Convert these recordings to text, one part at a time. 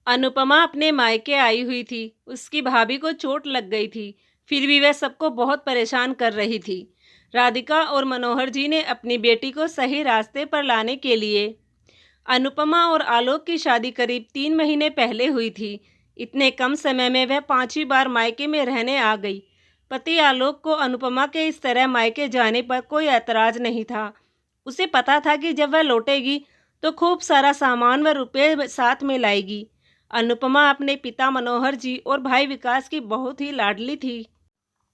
अनुपमा अपने मायके आई हुई थी। उसकी भाभी को चोट लग गई थी, फिर भी वह सबको बहुत परेशान कर रही थी। राधिका और मनोहर जी ने अपनी बेटी को सही रास्ते पर लाने के लिए अनुपमा और आलोक की शादी करीब 3 महीने पहले हुई थी। इतने कम समय में वह 5वीं बार मायके में रहने आ गई। पति आलोक को अनुपमा के इस तरह मायके जाने पर कोई ऐतराज नहीं था। उसे पता था कि जब वह लौटेगी तो खूब सारा सामान व रुपये साथ में लाएगी। अनुपमा अपने पिता मनोहर जी और भाई विकास की बहुत ही लाडली थी।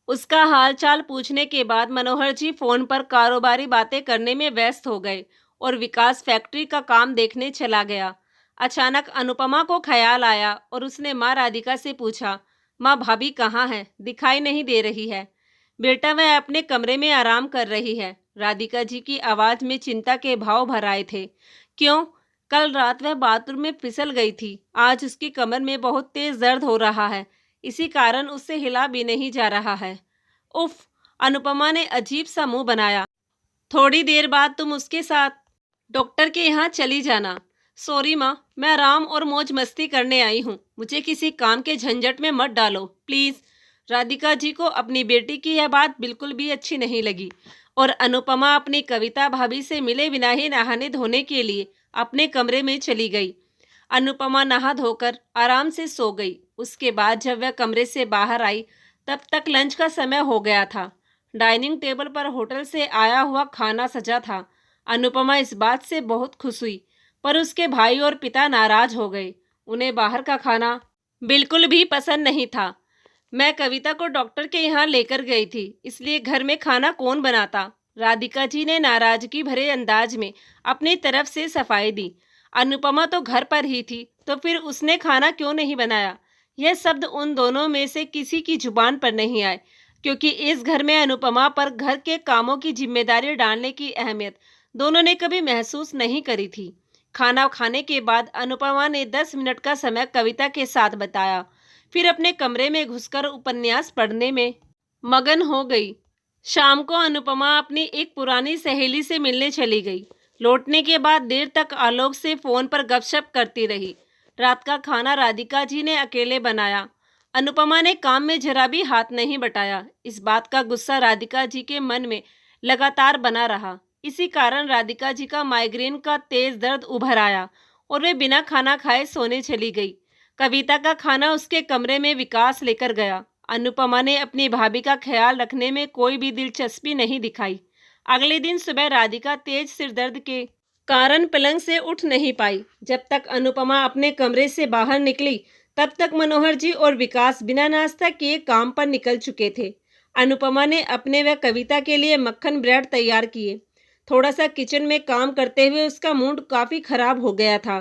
उसका हाल चाल पूछने के बाद मनोहर जी फोन पर कारोबारी बातें करने में व्यस्त हो गए और विकास फैक्ट्री का काम देखने चला गया। अचानक अनुपमा को ख्याल आया और उसने माँ राधिका से पूछा, माँ भाभी कहाँ है? दिखाई नहीं दे रही है। बेटा वह अपने कमरे में आराम कर रही है। राधिका जी की आवाज में चिंता के भाव भर आए थे। क्यों? कल रात वह बाथरूम में फिसल गई थी। आज उसकी कमर में बहुत तेज दर्द हो रहा है। इसी कारण उससे हिला भी नहीं जा रहा है। उफ! अनुपमा ने अजीब सा मुंह बनाया। थोड़ी देर बाद तुम उसके साथ डॉक्टर के यहाँ चली जाना। सॉरी माँ, मैं आराम और मौज मस्ती करने आई हूँ। मुझे किसी काम के झंझट में मत डालो प्लीज़। राधिका जी को अपनी बेटी की यह बात बिल्कुल भी अच्छी नहीं लगी और अनुपमा अपनी कविता भाभी से मिले बिना ही नहाने धोने के लिए अपने कमरे में चली गई। अनुपमा नहा धोकर आराम से सो गई। उसके बाद जब वह कमरे से बाहर आई तब तक लंच का समय हो गया था। डाइनिंग टेबल पर होटल से आया हुआ खाना सजा था। अनुपमा इस बात से बहुत खुश हुई, पर उसके भाई और पिता नाराज हो गए। उन्हें बाहर का खाना बिल्कुल भी पसंद नहीं था। मैं कविता को डॉक्टर के यहाँ लेकर गई थी, इसलिए घर में खाना कौन बनाता? राधिका जी ने नाराजगी भरे अंदाज में अपनी तरफ से सफाई दी। अनुपमा तो घर पर ही थी, तो फिर उसने खाना क्यों नहीं बनाया? यह शब्द उन दोनों में से किसी की जुबान पर नहीं आए, क्योंकि इस घर में अनुपमा पर घर के कामों की जिम्मेदारी डालने की अहमियत दोनों ने कभी महसूस नहीं करी थी। खाना खाने के बाद अनुपमा ने 10 मिनट का समय कविता के साथ बताया, फिर अपने कमरे में घुसकर उपन्यास पढ़ने में मगन हो गई। शाम को अनुपमा अपनी एक पुरानी सहेली से मिलने चली गई। लौटने के बाद देर तक आलोक से फोन पर गपशप करती रही। रात का खाना राधिका जी ने अकेले बनाया। अनुपमा ने काम में जरा भी हाथ नहीं बटाया। इस बात का गुस्सा राधिका जी के मन में लगातार बना रहा। इसी कारण राधिका जी का माइग्रेन का तेज दर्द उभर आया और वे बिना खाना खाए सोने चली गई। कविता का खाना उसके कमरे में विकास लेकर गया। अनुपमा ने अपनी भाभी का ख्याल रखने में कोई भी दिलचस्पी नहीं दिखाई। अगले दिन सुबह राधिका तेज सिर दर्द के कारण पलंग से उठ नहीं पाई। जब तक अनुपमा अपने कमरे से बाहर निकली तब तक मनोहर जी और विकास बिना नाश्ता किए काम पर निकल चुके थे। अनुपमा ने अपने व कविता के लिए मक्खन ब्रेड तैयार किए। थोड़ा सा किचन में काम करते हुए उसका मूड काफी खराब हो गया था।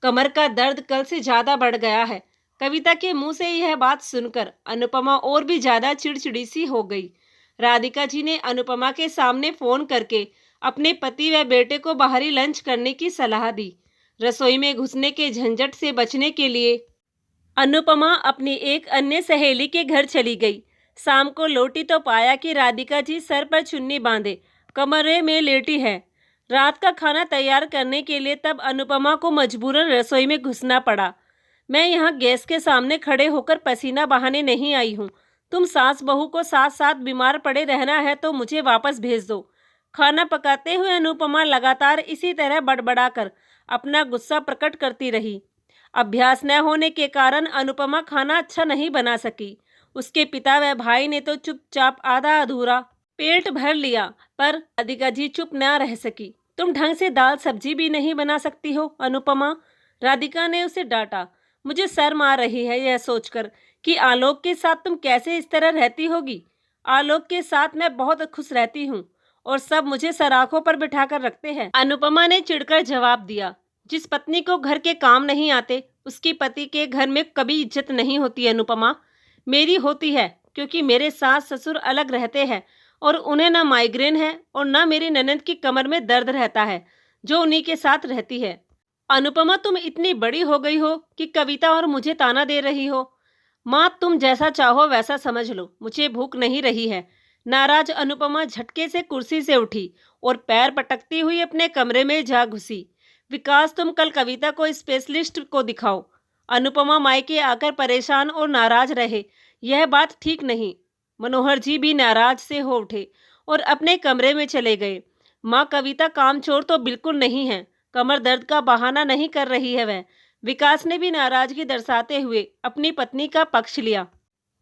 कमर का दर्द कल से ज्यादा बढ़ गया है। कविता के मुंह से यह बात सुनकर अनुपमा और भी ज्यादा चिड़चिड़ी सी हो गई। राधिका जी ने अनुपमा के सामने फोन करके अपने पति व बेटे को बाहरी लंच करने की सलाह दी। रसोई में घुसने के झंझट से बचने के लिए अनुपमा अपनी एक अन्य सहेली के घर चली गई। शाम को लौटी तो पाया कि राधिका जी सर पर चुन्नी बांधे कमरे में लेटी है। रात का खाना तैयार करने के लिए तब अनुपमा को मजबूरन रसोई में घुसना पड़ा। मैं यहाँ गैस के सामने खड़े होकर पसीना बहाने नहीं आई हूँ। तुम सास बहू को साथ साथ बीमार पड़े रहना है तो मुझे वापस भेज दो। खाना पकाते हुए अनुपमा लगातार इसी तरह बड़बड़ाकर अपना गुस्सा प्रकट करती रही। अभ्यास न होने के कारण अनुपमा खाना अच्छा नहीं बना सकी। उसके पिता व भाई ने तो चुपचाप आधा अधूरा पेट भर लिया, पर राधिका जी चुप न रह सकी। तुम ढंग से दाल सब्जी भी नहीं बना सकती हो अनुपमा? राधिका ने उसे डांटा। मुझे शर्म आ रही है यह सोचकर कि आलोक के साथ तुम कैसे इस तरह रहती होगी। आलोक के साथ मैं बहुत खुश रहती हूँ और सब मुझे सराखों पर बिठाकर रखते हैं, अनुपमा ने चिढ़कर जवाब दिया। जिस पत्नी को घर के काम नहीं आते उसकी पति के घर में कभी इज्जत नहीं होती अनुपमा। मेरी होती है, क्योंकि मेरे सास ससुर अलग रहते हैं और उन्हें ना माइग्रेन है और ना मेरी ननद की कमर में दर्द रहता है जो उन्हीं के साथ रहती है। अनुपमा तुम इतनी बड़ी हो गई हो कि कविता और मुझे ताना दे रही हो। माँ तुम जैसा चाहो वैसा समझ लो, मुझे भूख नहीं रही है। नाराज अनुपमा झटके से कुर्सी से उठी और पैर पटकती हुई अपने कमरे में जा घुसी। विकास तुम कल कविता को स्पेशलिस्ट को दिखाओ। अनुपमा मायके आकर परेशान और नाराज रहे। यह बात ठीक नहीं। मनोहर जी भी नाराज से हो उठे और अपने कमरे में चले गए। माँ कविता कामचोर तो बिल्कुल नहीं है, कमर दर्द का बहाना नहीं कर रही है वह। विकास ने भी नाराजगी दर्शाते हुए अपनी पत्नी का पक्ष लिया।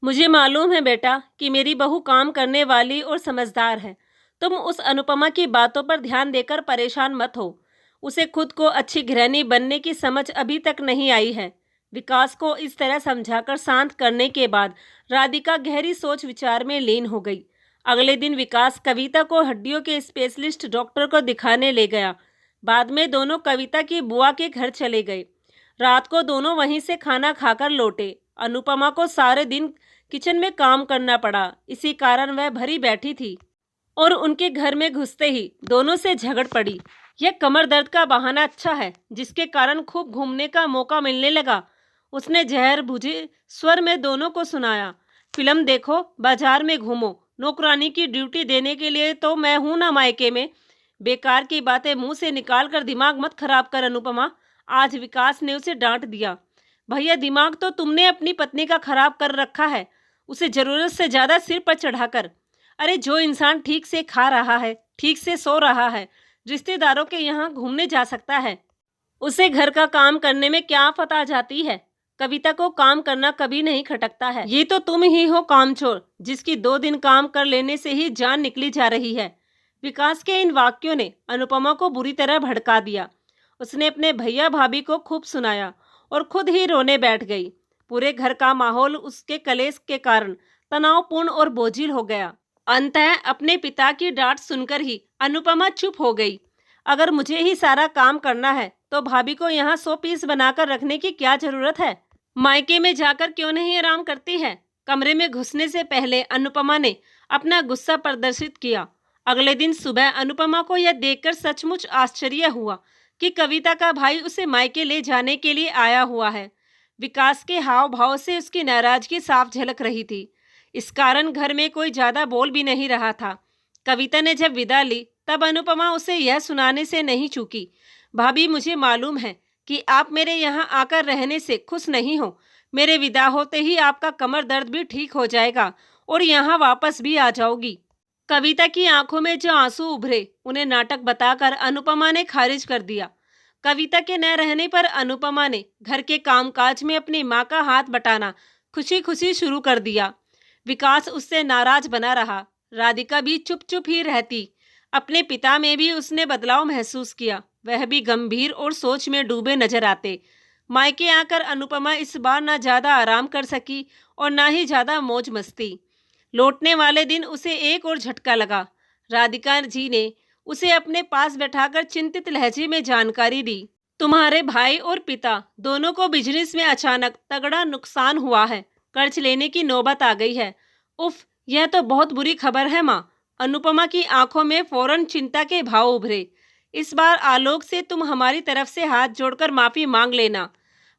मुझे मालूम है बेटा कि मेरी बहू काम करने वाली और समझदार है। तुम उस अनुपमा की बातों पर ध्यान देकर परेशान मत हो। उसे खुद को अच्छी गृहिणी बनने की समझ अभी तक नहीं आई है। विकास को इस तरह समझाकर शांत करने के बाद राधिका गहरी सोच विचार में लीन हो गई। अगले दिन विकास कविता को हड्डियों के स्पेशलिस्ट डॉक्टर को दिखाने ले गया। बाद में दोनों कविता की बुआ के घर चले गए। रात को दोनों वहीं से खाना खाकर लौटे। अनुपमा को सारे दिन किचन में काम करना पड़ा, इसी कारण वह भरी बैठी थी और उनके घर में घुसते ही दोनों से झगड़ पड़ी। यह कमर दर्द का बहाना अच्छा है, जिसके कारण खूब घूमने का मौका मिलने लगा। उसने जहर बुझे स्वर में दोनों को सुनाया। फिल्म देखो, बाजार में घूमो, नौकरानी की ड्यूटी देने के लिए तो मैं हूं ना मायके में। बेकार की बातें मुंह से निकाल कर दिमाग मत खराब कर अनुपमा। आज विकास ने उसे डांट दिया। भैया, दिमाग तो तुमने अपनी पत्नी का खराब कर रखा है, उसे जरूरत से ज्यादा सिर पर चढ़ाकर। अरे, जो इंसान ठीक से खा रहा है, ठीक से सो रहा है, रिश्तेदारों के यहाँ घूमने जा सकता है, उसे घर का काम करने में क्या आफत आ जाती है। कविता को काम करना कभी नहीं खटकता है। ये तो तुम ही हो कामचोर, जिसकी 2 दिन काम कर लेने से ही जान निकली जा रही है। विकास के इन वाक्यों ने अनुपमा को बुरी तरह भड़का दिया। उसने अपने भैया भाभी को खूब सुनाया और खुद ही रोने बैठ गई। पूरे घर का माहौल उसके कलेश के कारण तनावपूर्ण और बोझिल हो गया। अंततः अपने पिता की डांट सुनकर ही अनुपमा चुप हो गई। अगर मुझे ही सारा काम करना है तो भाभी को यहाँ 100 पीस बनाकर रखने की क्या जरूरत है? मायके में जाकर क्यों नहीं आराम करती है? कमरे में घुसने से पहले अनुपमा ने अपना गुस्सा प्रदर्शित किया। अगले दिन सुबह अनुपमा को यह देखकर सचमुच आश्चर्य हुआ कि कविता का भाई उसे मायके ले जाने के लिए आया हुआ है। विकास के हाव भाव से उसकी नाराजगी साफ झलक रही थी। इस कारण घर में कोई ज्यादा बोल भी नहीं रहा था। कविता ने जब विदा ली तब अनुपमा उसे यह सुनाने से नहीं चूकी। भाभी, मुझे मालूम है कि आप मेरे यहाँ आकर रहने से खुश नहीं हो। मेरे विदा होते ही आपका कमर दर्द भी ठीक हो जाएगा और यहाँ वापस भी आ जाओगी। कविता की आंखों में जो आंसू उभरे उन्हें नाटक बताकर अनुपमा ने खारिज कर दिया। कविता के न रहने पर अनुपमा ने घर के कामकाज में अपनी माँ का हाथ बटाना खुशी खुशी शुरू कर दिया। विकास उससे नाराज बना रहा। राधिका भी चुप चुप ही रहती। अपने पिता में भी उसने बदलाव महसूस किया। वह भी गंभीर और सोच में डूबे नजर आते। मायके आकर अनुपमा इस बार न ज्यादा आराम कर सकी और न ही ज्यादा मौज मस्ती। लौटने वाले दिन उसे एक और झटका लगा। राधिका जी ने उसे अपने पास बैठाकर चिंतित लहजे में जानकारी दी। तुम्हारे भाई और पिता दोनों को बिजनेस में अचानक तगड़ा नुकसान हुआ है। कर्ज लेने की नौबत आ गई है। उफ, यह तो बहुत बुरी खबर है माँ। अनुपमा की आंखों में फौरन चिंता के भाव उभरे। इस बार आलोक से तुम हमारी तरफ से हाथ जोड़कर माफी मांग लेना।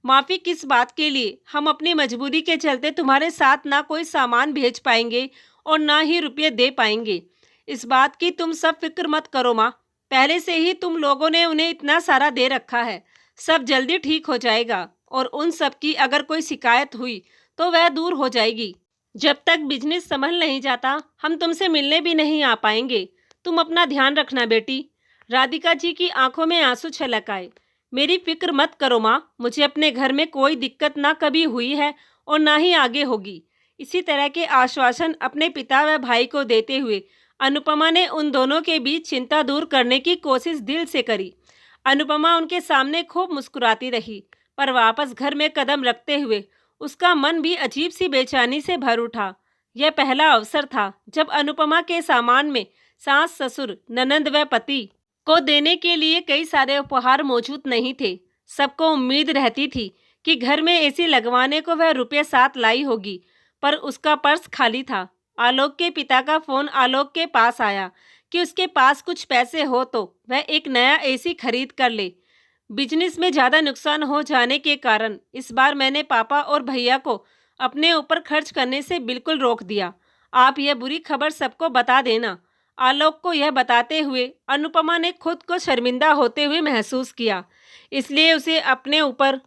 माफी किस बात के लिए? हम अपनी मजबूरी के चलते तुम्हारे साथ ना कोई सामान भेज पाएंगे और ना ही रुपये दे पाएंगे। इस बात की तुम सब फिक्र मत करो माँ। पहले से ही तुम लोगों ने उन्हें इतना सारा दे रखा है। सब जल्दी ठीक हो जाएगा और उन सब की अगर कोई शिकायत हुई तो वह दूर हो जाएगी। जब तक बिजनेस संभल नहीं जाता हम तुमसे मिलने भी नहीं आ पाएंगे। तुम अपना ध्यान रखना बेटी। राधिका जी की आंखों में आंसू छलक आए। मेरी फिक्र मत करो माँ, मुझे अपने घर में कोई दिक्कत ना कभी हुई है और ना ही आगे होगी। इसी तरह के आश्वासन अपने पिता व भाई को देते हुए अनुपमा ने उन दोनों के बीच चिंता दूर करने की कोशिश दिल से करी। अनुपमा उनके सामने खूब मुस्कुराती रही, पर वापस घर में कदम रखते हुए उसका मन भी अजीब सी बेचैनी से भर उठा। यह पहला अवसर था जब अनुपमा के सामान में सास, ससुर, ननंद व पति को देने के लिए कई सारे उपहार मौजूद नहीं थे। सबको उम्मीद रहती थी कि घर में एसी लगवाने को वह रुपये 7 लाई होगी, पर उसका पर्स खाली था। आलोक के पिता का फोन आलोक के पास आया कि उसके पास कुछ पैसे हो तो वह एक नया एसी खरीद कर ले। बिजनेस में ज़्यादा नुकसान हो जाने के कारण इस बार मैंने पापा और भैया को अपने ऊपर खर्च करने से बिल्कुल रोक दिया। आप यह बुरी खबर सबको बता देना। आलोक को यह बताते हुए अनुपमा ने खुद को शर्मिंदा होते हुए महसूस किया, इसलिए उसे अपने ऊपर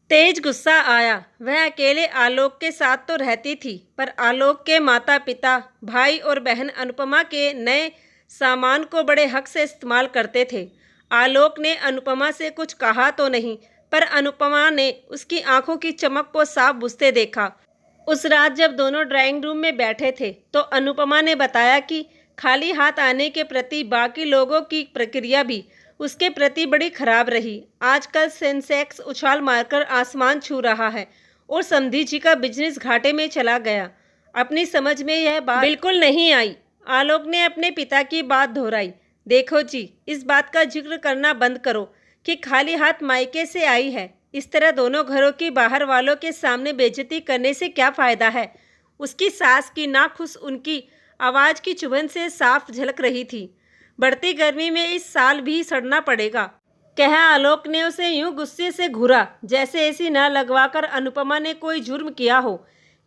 तेज गुस्सा आया। वह अकेले आलोक के साथ तो रहती थी, पर आलोक के माता पिता, भाई और बहन अनुपमा के नए सामान को बड़े हक से इस्तेमाल करते थे। आलोक ने अनुपमा से कुछ कहा तो नहीं, पर अनुपमा ने उसकी आंखों की चमक को साफ बुझते देखा। उस रात जब दोनों ड्राइंग रूम में बैठे थे तो अनुपमा ने बताया कि खाली हाथ आने के प्रति बाकी लोगों की प्रक्रिया भी उसके प्रति बड़ी खराब रही। आजकल सेंसेक्स उछाल मारकर आसमान छू रहा है और समधी जी का बिजनेस घाटे में चला गया। अपनी समझ में यह बात बिल्कुल नहीं आई। आलोक ने अपने पिता की बात दोहराई। देखो जी, इस बात का जिक्र करना बंद करो कि खाली हाथ मायके से आई है। इस तरह दोनों घरों की बाहर वालों के सामने बेइज्जती करने से क्या फ़ायदा है। उसकी सास की नाखुश उनकी आवाज़ की चुभन से साफ झलक रही थी। बढ़ती गर्मी में इस साल भी सड़ना पड़ेगा, कहा आलोक ने उसे यूं गुस्से से घूरा जैसे एसी न लगवाकर अनुपमा ने कोई जुर्म किया हो।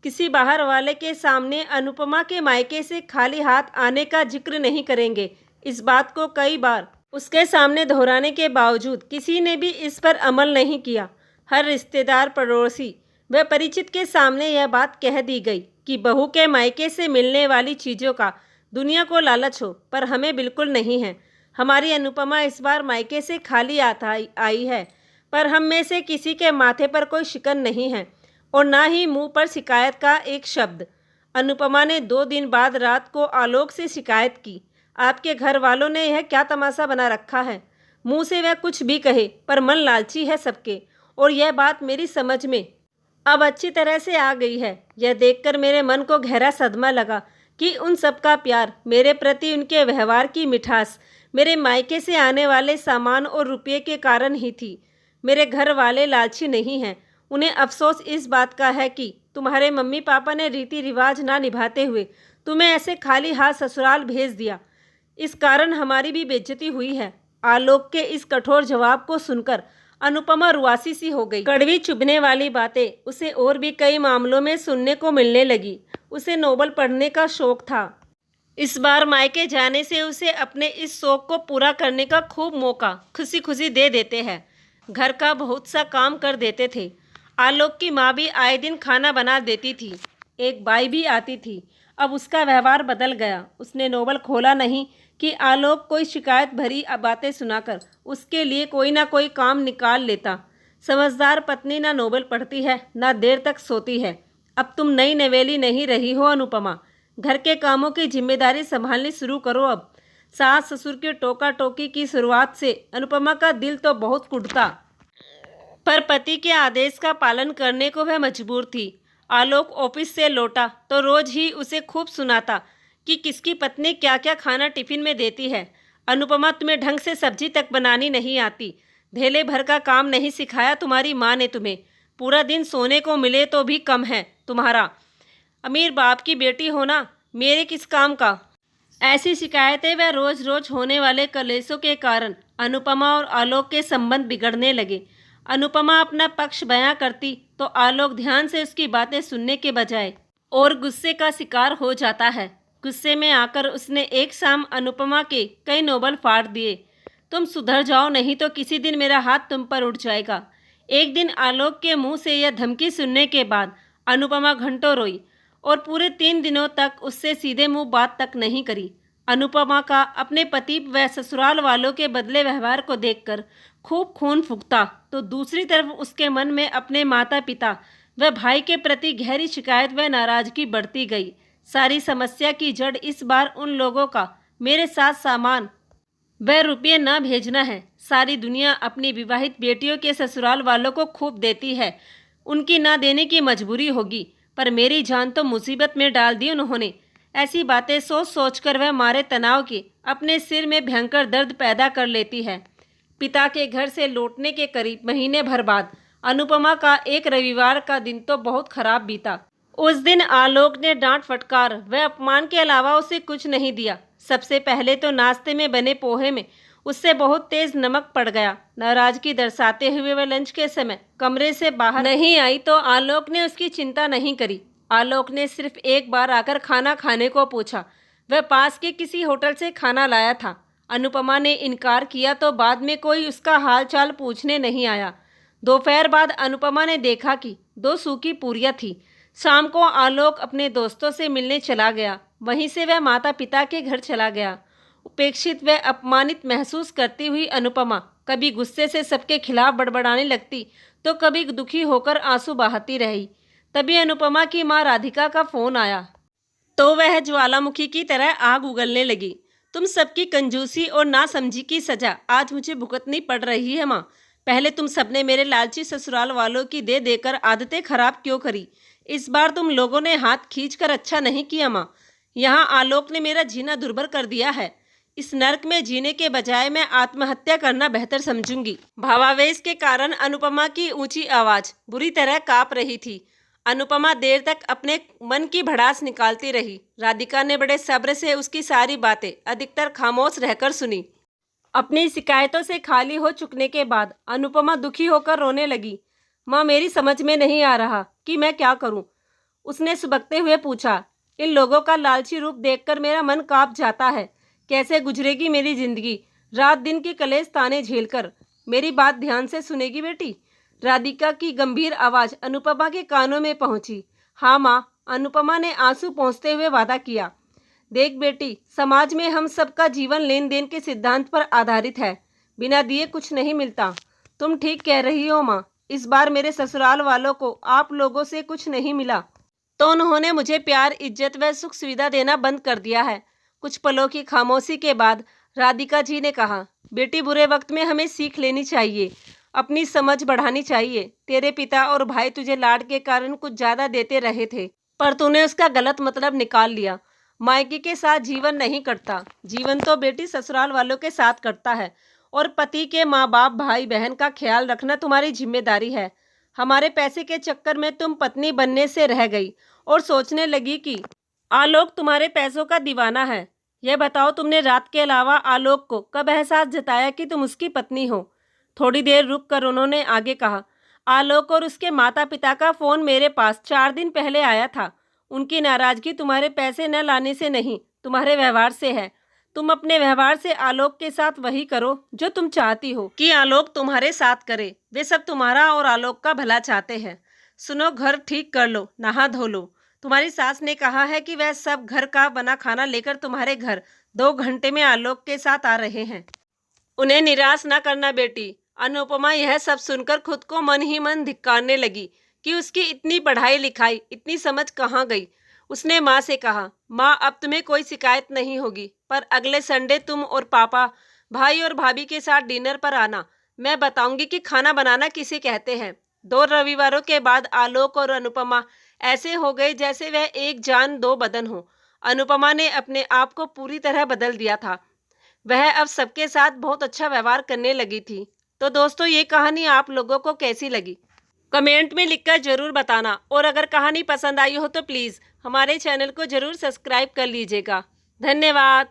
किसी बाहर वाले के सामने अनुपमा के मायके से खाली हाथ आने का जिक्र नहीं करेंगे। इस बात को कई बार उसके सामने दोहराने के बावजूद किसी ने भी इस पर अमल नहीं किया। हर रिश्तेदार, पड़ोसी व परिचित के सामने यह बात कह दी गई कि बहू के मायके से मिलने वाली चीज़ों का दुनिया को लालच हो, पर हमें बिल्कुल नहीं है। हमारी अनुपमा इस बार मायके से खाली आई है, पर हम में से किसी के माथे पर कोई शिकन नहीं है और ना ही मुंह पर शिकायत का एक शब्द। अनुपमा ने 2 दिन बाद रात को आलोक से शिकायत की। आपके घर वालों ने यह क्या तमाशा बना रखा है। मुंह से वह कुछ भी कहे, पर मन लालची है सबके, और यह बात मेरी समझ में अब अच्छी तरह से आ गई है। यह देखकर मेरे मन को गहरा सदमा लगा कि उन सबका प्यार, मेरे प्रति उनके व्यवहार की मिठास मेरे मायके से आने वाले सामान और रुपये के कारण ही थी। मेरे घर वाले लालची नहीं हैं। उन्हें अफसोस इस बात का है कि तुम्हारे मम्मी पापा ने रीति रिवाज ना निभाते हुए तुम्हें ऐसे खाली हाथ ससुराल भेज दिया। इस कारण हमारी भी बेइज्जती हुई है। आलोक के इस कठोर जवाब को सुनकर अनुपमा रुआसी सी हो गई। कड़वी चुभने वाली बातें उसे और भी कई मामलों में सुनने को मिलने लगी। उसे नोवेल पढ़ने का शौक था। इस बार मायके जाने से उसे अपने इस शौक को पूरा करने का खूब मौका खुशी खुशी दे देते हैं। घर का बहुत सा काम कर देते थे। आलोक की माँ भी आए दिन खाना बना देती थी। एक बाई भी आती थी। अब उसका व्यवहार बदल गया। उसने नोवेल खोला नहीं कि आलोक कोई शिकायत भरी बातें सुनाकर उसके लिए कोई ना कोई काम निकाल लेता। समझदार पत्नी ना नोवेल पढ़ती है, ना देर तक सोती है। अब तुम नई नवेली नहीं रही हो अनुपमा। घर के कामों की जिम्मेदारी संभालनी शुरू करो अब। सास ससुर के टोका टोकी की शुरुआत से अनुपमा का दिल तो बहुत कुढ़ता, पर पति के आदेश का पालन करने को वह मजबूर थी। आलोक ऑफिस से लौटा तो रोज ही उसे खूब सुनाता कि किसकी पत्नी क्या क्या खाना टिफिन में देती है। अनुपमा, तुम्हें ढंग से सब्जी तक बनानी नहीं आती। धेले भर का काम नहीं सिखाया तुम्हारी माँ ने तुम्हें। पूरा दिन सोने को मिले तो भी कम है तुम्हारा। अमीर बाप की बेटी होना मेरे किस काम का। ऐसी शिकायतें व रोज रोज होने वाले कलेशों के कारण अनुपमा और आलोक के संबंध बिगड़ने लगे। अनुपमा अपना पक्ष बयां करती तो आलोक ध्यान से उसकी बातें सुनने के बजाय और गुस्से का शिकार हो जाता है। गुस्से में आकर उसने एक शाम अनुपमा के कई नोवेल फाड़ दिए। तुम सुधर जाओ, नहीं तो किसी दिन मेरा हाथ तुम पर उठ जाएगा। एक दिन आलोक के मुंह से यह धमकी सुनने के बाद अनुपमा घंटों रोई और पूरे 3 दिनों तक उससे सीधे मुंह बात तक नहीं करी। अनुपमा का अपने पति व ससुराल वालों के बदले व्यवहार को देखकर खूब खून फूंकता, तो दूसरी तरफ उसके मन में अपने माता पिता व भाई के प्रति गहरी शिकायत व नाराजगी बढ़ती गई। सारी समस्या की जड़ इस बार उन लोगों का मेरे साथ सामान व रुपये न भेजना है। सारी दुनिया अपनी विवाहित बेटियों के ससुराल वालों को खूब देती है, उनकी ना देने की मजबूरी होगी, पर मेरी जान तो मुसीबत में डाल दी उन्होंने। ऐसी बातें सोच सोचकर वह मारे तनाव के अपने सिर में भयंकर दर्द पैदा कर लेती है। पिता के घर से लौटने के करीब महीने भर बाद अनुपमा का एक रविवार का दिन तो बहुत खराब बीता। उस दिन आलोक ने डांट फटकार व अपमान के अलावा उसे कुछ नहीं दिया। सबसे पहले तो नाश्ते में बने पोहे में उससे बहुत तेज नमक पड़ गया। नाराजगी दर्शाते हुए वह लंच के समय कमरे से बाहर नहीं आई तो आलोक ने उसकी चिंता नहीं करी। आलोक ने सिर्फ एक बार आकर खाना खाने को पूछा। वह पास के किसी होटल से खाना लाया था। अनुपमा ने इनकार किया तो बाद में कोई उसका हाल चाल पूछने नहीं आया। दोपहर बाद अनुपमा ने देखा कि 2 सूखी पूरियां थी। शाम को आलोक अपने दोस्तों से मिलने चला गया। वहीं से वह माता पिता के घर चला गया। उपेक्षित व अपमानित महसूस करती हुई अनुपमा कभी गुस्से से सबके खिलाफ बड़बड़ाने लगती तो कभी दुखी होकर आंसू बहाती रही। तभी अनुपमा की माँ राधिका का फोन आया तो वह ज्वालामुखी की तरह आग उगलने लगी। तुम सबकी कंजूसी और नासमझी की सजा आज मुझे भुगतनी पड़ रही है माँ। पहले तुम सबने मेरे लालची ससुराल वालों की दे देकर आदतें खराब क्यों करी? इस बार तुम लोगों ने हाथ खींचकर अच्छा नहीं किया माँ। यहाँ आलोक ने मेरा जीना दुर्भर कर दिया है। इस नर्क में जीने के बजाय मैं आत्महत्या करना बेहतर समझूंगी। भावावेश के कारण अनुपमा की ऊंची आवाज बुरी तरह कांप रही थी। अनुपमा देर तक अपने मन की भड़ास निकालती रही। राधिका ने बड़े सब्र से उसकी सारी बातें अधिकतर खामोश रहकर सुनी। अपनी शिकायतों से खाली हो चुकने के बाद अनुपमा दुखी होकर रोने लगी। माँ, मेरी समझ में नहीं आ रहा कि मैं क्या करूँ। उसने सुबकते हुए पूछा। इन लोगों का लालची रूप देखकर मेरा मन कांप जाता है। कैसे गुजरेगी मेरी जिंदगी रात दिन की कलेश ताने झेलकर? मेरी बात ध्यान से सुनेगी बेटी? राधिका की गंभीर आवाज अनुपमा के कानों में पहुंची। हाँ माँ, अनुपमा ने आंसू पोंछते हुए वादा किया। देख बेटी, समाज में हम सबका जीवन लेन देन के सिद्धांत पर आधारित है। बिना दिए कुछ नहीं मिलता। तुम ठीक कह रही हो माँ। इस बार मेरे ससुराल वालों को आप लोगों से कुछ नहीं मिला तो उन्होंने मुझे प्यार, इज्जत व सुख सुविधा देना बंद कर दिया है। कुछ पलों की खामोशी के बाद राधिका जी ने कहा, बेटी, बुरे वक्त में हमें सीख लेनी चाहिए, अपनी समझ बढ़ानी चाहिए। तेरे पिता और भाई तुझे लाड के कारण कुछ ज़्यादा देते रहे थे, पर तूने उसका गलत मतलब निकाल लिया। मायके के साथ जीवन नहीं कटता, जीवन तो बेटी ससुराल वालों के साथ कटता है। और पति के माँ बाप, भाई बहन का ख्याल रखना तुम्हारी जिम्मेदारी है। हमारे पैसे के चक्कर में तुम पत्नी बनने से रह गई और सोचने लगी कि आलोक तुम्हारे पैसों का दीवाना है। यह बताओ, तुमने रात के अलावा आलोक को कब एहसास जताया कि तुम उसकी पत्नी हो? थोड़ी देर रुक कर उन्होंने आगे कहा, आलोक और उसके माता पिता का फ़ोन मेरे पास 4 दिन पहले आया था। उनकी नाराज़गी तुम्हारे पैसे न लाने से नहीं, तुम्हारे व्यवहार से है। तुम अपने व्यवहार से आलोक के साथ वही करो जो तुम चाहती हो कि आलोक तुम्हारे साथ करे। वे सब तुम्हारा और आलोक का भला चाहते हैं। सुनो, घर ठीक कर लो, नहा धो लो। तुम्हारी सास ने कहा है कि वह सब घर का बना खाना लेकर तुम्हारे घर 2 घंटे में आलोक के साथ आ रहे हैं। उन्हें निराश ना करना बेटी। अनुपमा यह सब सुनकर खुद को मन ही मन धिक्कारने लगी कि उसकी इतनी पढ़ाई लिखाई, इतनी समझ कहाँ गई। उसने माँ से कहा, माँ, अब तुम्हें कोई शिकायत नहीं होगी, पर अगले संडे तुम और पापा, भाई और भाभी के साथ डिनर पर आना। मैं बताऊंगी कि खाना बनाना किसे कहते हैं। 2 रविवारों के बाद आलोक और अनुपमा ऐसे हो गए जैसे वह एक जान 2 बदन हो। अनुपमा ने अपने आप को पूरी तरह बदल दिया था। वह अब सबके साथ बहुत अच्छा व्यवहार करने लगी थी। तो दोस्तों, ये कहानी आप लोगों को कैसी लगी कमेंट में लिखकर जरूर बताना। और अगर कहानी पसंद आई हो तो प्लीज़ हमारे चैनल को जरूर सब्सक्राइब कर लीजिएगा। धन्यवाद।